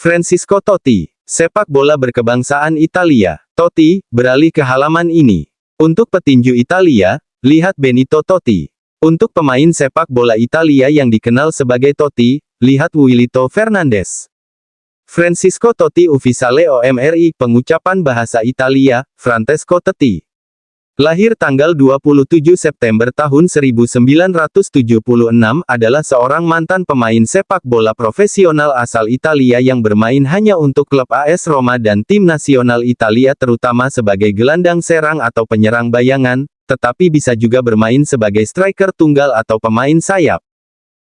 Francesco Totti, sepak bola berkebangsaan Italia. Totti, beralih ke halaman ini. Untuk petinju Italia, lihat Benito Totti. Untuk pemain sepak bola Italia yang dikenal sebagai Totti, lihat Wilito Fernandes. Francesco Totti ufficiale OMRI, pengucapan bahasa Italia, Francesco Totti. Lahir tanggal 27 September tahun 1976, adalah seorang mantan pemain sepak bola profesional asal Italia yang bermain hanya untuk klub AS Roma dan tim nasional Italia terutama sebagai gelandang serang atau penyerang bayangan, tetapi bisa juga bermain sebagai striker tunggal atau pemain sayap.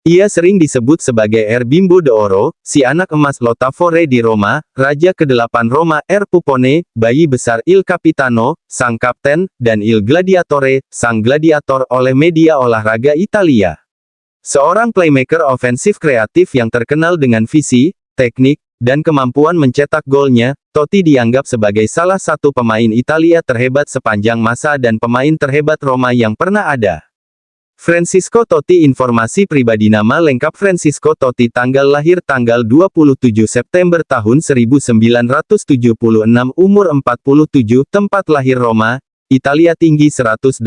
Ia sering disebut sebagai Er Bimbo d'Oro, si anak emas Lottafore di Roma, Raja ke-8 Roma, Er Pupone, bayi besar Il Capitano, sang kapten, dan Il Gladiatore, sang gladiator oleh media olahraga Italia. Seorang playmaker ofensif kreatif yang terkenal dengan visi, teknik, dan kemampuan mencetak golnya, Totti dianggap sebagai salah satu pemain Italia terhebat sepanjang masa dan pemain terhebat Roma yang pernah ada. Francesco Totti. Informasi pribadi. Nama lengkap Francesco Totti. Tanggal lahir tanggal 27 September tahun 1976. Umur 47. Tempat lahir Roma, Italia. Tinggi 180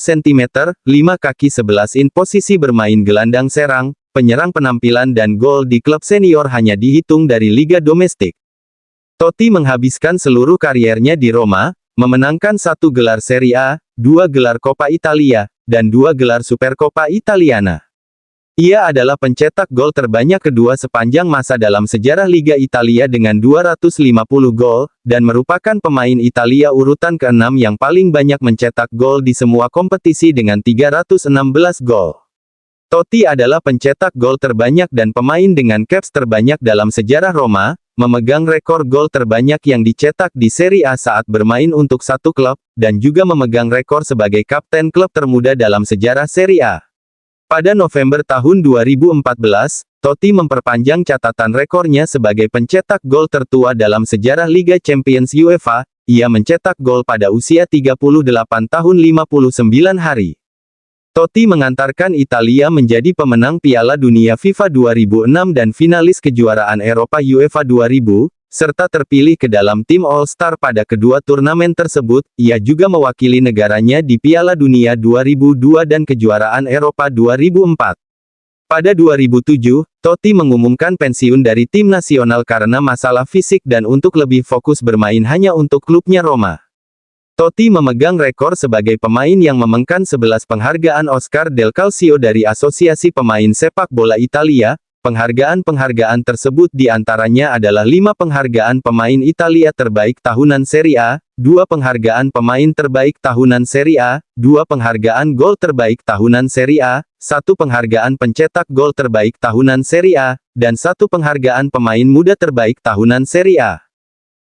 cm, 5 kaki 11 in. Posisi bermain gelandang serang, penyerang. Penampilan dan gol di klub senior hanya dihitung dari liga domestik. Totti menghabiskan seluruh kariernya di Roma, memenangkan 1 gelar Serie A, 2 gelar Coppa Italia, dan 2 gelar Supercoppa Italiana. Ia adalah pencetak gol terbanyak kedua sepanjang masa dalam sejarah Liga Italia dengan 250 gol, dan merupakan pemain Italia urutan ke-6 yang paling banyak mencetak gol di semua kompetisi dengan 316 gol. Totti adalah pencetak gol terbanyak dan pemain dengan caps terbanyak dalam sejarah Roma, memegang rekor gol terbanyak yang dicetak di Serie A saat bermain untuk satu klub, dan juga memegang rekor sebagai kapten klub termuda dalam sejarah Serie A. Pada November tahun 2014, Totti memperpanjang catatan rekornya sebagai pencetak gol tertua dalam sejarah Liga Champions UEFA. Ia mencetak gol pada usia 38 tahun 59 hari. Totti mengantarkan Italia menjadi pemenang Piala Dunia FIFA 2006 dan finalis kejuaraan Eropa UEFA 2000, serta terpilih ke dalam tim All-Star pada kedua turnamen tersebut. Ia juga mewakili negaranya di Piala Dunia 2002 dan kejuaraan Eropa 2004. Pada 2007, Totti mengumumkan pensiun dari tim nasional karena masalah fisik dan untuk lebih fokus bermain hanya untuk klubnya Roma. Totti memegang rekor sebagai pemain yang memenangkan 11 penghargaan Oscar del Calcio dari Asosiasi Pemain Sepak Bola Italia. Penghargaan-penghargaan tersebut diantaranya adalah 5 penghargaan pemain Italia terbaik tahunan Serie A, 2 penghargaan pemain terbaik tahunan Serie A, 2 penghargaan gol terbaik tahunan Serie A, 1 penghargaan pencetak gol terbaik tahunan Serie A, dan 1 penghargaan pemain muda terbaik tahunan Serie A.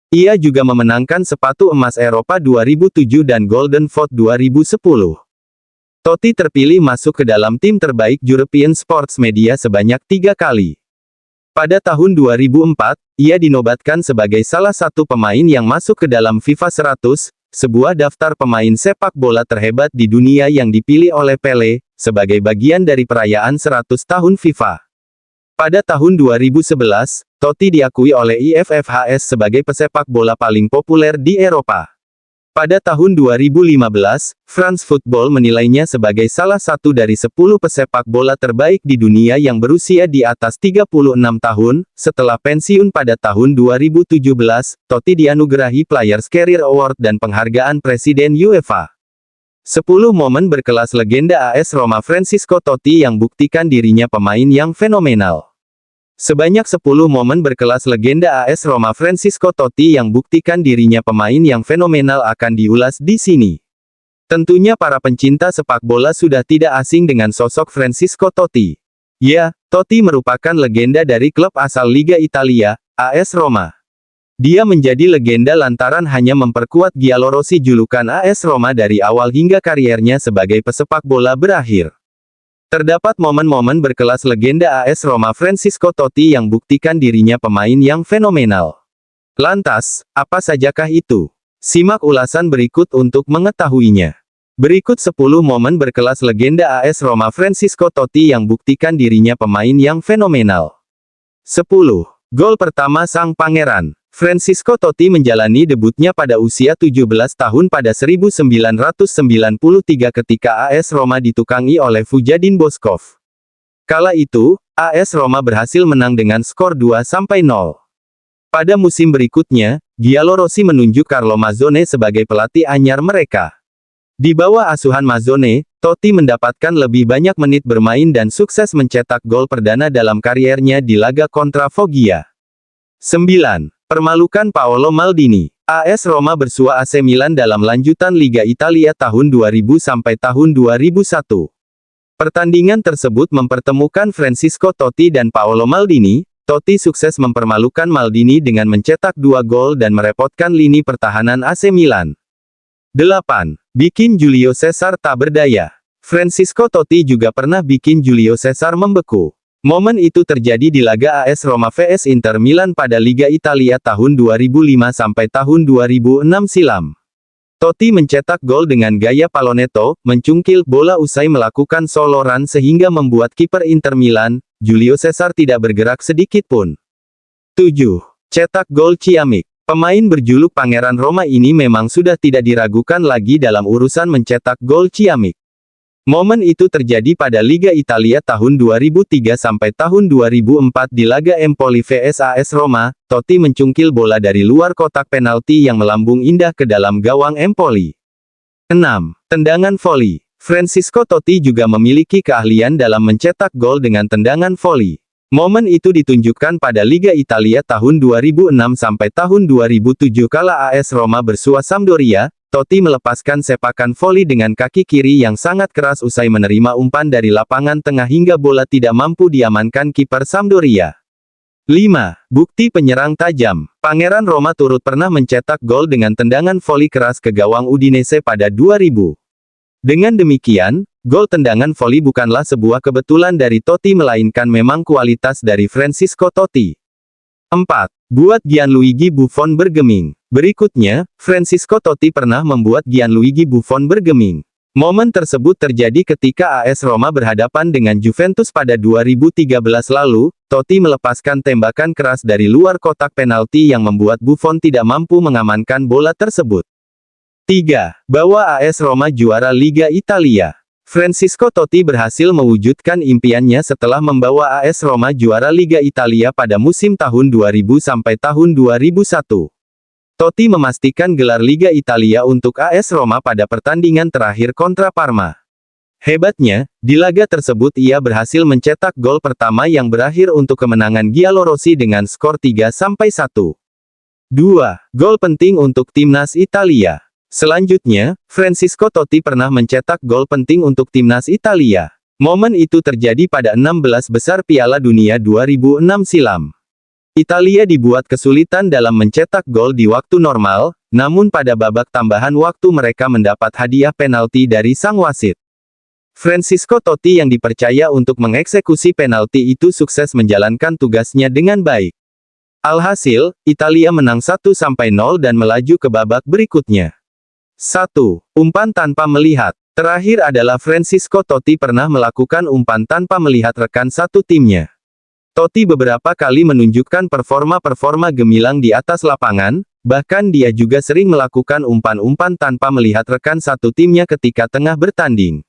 Ia juga memenangkan sepatu emas Eropa 2007 dan Golden Boot 2010. Totti terpilih masuk ke dalam tim terbaik European Sports Media sebanyak 3 kali. Pada tahun 2004, ia dinobatkan sebagai salah satu pemain yang masuk ke dalam FIFA 100, sebuah daftar pemain sepak bola terhebat di dunia yang dipilih oleh Pele, sebagai bagian dari perayaan 100 tahun FIFA. Pada tahun 2011, Totti diakui oleh IFFHS sebagai pesepak bola paling populer di Eropa. Pada tahun 2015, France Football menilainya sebagai salah satu dari 10 pesepak bola terbaik di dunia yang berusia di atas 36 tahun. Setelah pensiun pada tahun 2017, Totti dianugerahi Players Career Award dan penghargaan Presiden UEFA. 10 momen berkelas legenda AS Roma. Francesco Totti yang buktikan dirinya pemain yang fenomenal. Sebanyak 10 momen berkelas legenda AS Roma. Francesco Totti yang buktikan dirinya pemain yang fenomenal akan diulas di sini. Tentunya para pencinta sepak bola sudah tidak asing dengan sosok Francesco Totti. Ya, Totti merupakan legenda dari klub asal Liga Italia, AS Roma. Dia menjadi legenda lantaran hanya memperkuat Giallorossi. Julukan AS Roma dari awal hingga kariernya sebagai pesepak bola berakhir. Terdapat momen-momen berkelas legenda AS Roma Francesco Totti yang buktikan dirinya pemain yang fenomenal. Lantas, apa sajakah itu? Simak ulasan berikut untuk mengetahuinya. Berikut 10 momen berkelas legenda AS Roma Francesco Totti yang buktikan dirinya pemain yang fenomenal. 10. Gol pertama sang pangeran. Francisco Totti menjalani debutnya pada usia 17 tahun pada 1993 ketika AS Roma ditukangi oleh Vujadin Boškov. Kala itu, AS Roma berhasil menang dengan skor 2-0. Pada musim berikutnya, Giallorossi menunjuk Carlo Mazzone sebagai pelatih anyar mereka. Di bawah asuhan Mazzone, Totti mendapatkan lebih banyak menit bermain dan sukses mencetak gol perdana dalam kariernya di laga kontra Foggia. 9. Permalukan Paolo Maldini. AS Roma bersua AC Milan dalam lanjutan Liga Italia tahun 2000 sampai tahun 2001. Pertandingan tersebut mempertemukan Francisco Totti dan Paolo Maldini. Totti sukses mempermalukan Maldini dengan mencetak 2 gol dan merepotkan lini pertahanan AC Milan. 8. Bikin Julio Cesar tak berdaya. Francisco Totti juga pernah bikin Julio Cesar membeku. Momen itu terjadi di laga AS Roma vs Inter Milan pada Liga Italia tahun 2005 sampai tahun 2006 silam. Totti mencetak gol dengan gaya Palonetto, mencungkil bola usai melakukan solo run sehingga membuat kiper Inter Milan, Julio Cesar tidak bergerak sedikit pun. 7. Cetak gol ciamik. Pemain berjuluk Pangeran Roma ini memang sudah tidak diragukan lagi dalam urusan mencetak gol ciamik. Momen itu terjadi pada Liga Italia tahun 2003 sampai tahun 2004 di laga Empoli vs AS Roma. Totti mencungkil bola dari luar kotak penalti yang melambung indah ke dalam gawang Empoli. 6. Tendangan voli. Francisco Totti juga memiliki keahlian dalam mencetak gol dengan tendangan voli. Momen itu ditunjukkan pada Liga Italia tahun 2006 sampai tahun 2007 kala AS Roma bersua Sampdoria. Totti melepaskan sepakan voli dengan kaki kiri yang sangat keras usai menerima umpan dari lapangan tengah hingga bola tidak mampu diamankan kiper Sampdoria. 5. Bukti penyerang tajam. Pangeran Roma turut pernah mencetak gol dengan tendangan voli keras ke gawang Udinese pada 2000. Dengan demikian, gol tendangan voli bukanlah sebuah kebetulan dari Totti melainkan memang kualitas dari Francisco Totti. 4. Buat Gianluigi Buffon bergeming. Berikutnya, Francisco Totti pernah membuat Gianluigi Buffon bergeming. Momen tersebut terjadi ketika AS Roma berhadapan dengan Juventus pada 2013 lalu. Totti melepaskan tembakan keras dari luar kotak penalti yang membuat Buffon tidak mampu mengamankan bola tersebut. 3. Bawa AS Roma juara Liga Italia. Francisco Totti berhasil mewujudkan impiannya setelah membawa AS Roma juara Liga Italia pada musim tahun 2000 sampai tahun 2001. Totti memastikan gelar Liga Italia untuk AS Roma pada pertandingan terakhir kontra Parma. Hebatnya, di laga tersebut ia berhasil mencetak gol pertama yang berakhir untuk kemenangan Giallorossi dengan skor 3-1. 2. Gol penting untuk timnas Italia. Selanjutnya, Francisco Totti pernah mencetak gol penting untuk timnas Italia. Momen itu terjadi pada 16 besar Piala Dunia 2006 silam. Italia dibuat kesulitan dalam mencetak gol di waktu normal, namun pada babak tambahan waktu mereka mendapat hadiah penalti dari sang wasit. Francisco Totti yang dipercaya untuk mengeksekusi penalti itu sukses menjalankan tugasnya dengan baik. Alhasil, Italia menang 1-0 dan melaju ke babak berikutnya. 1. Umpan tanpa melihat. Terakhir adalah Francisco Totti pernah melakukan umpan tanpa melihat rekan satu timnya. Totti beberapa kali menunjukkan performa-performa gemilang di atas lapangan, bahkan dia juga sering melakukan umpan-umpan tanpa melihat rekan satu timnya ketika tengah bertanding.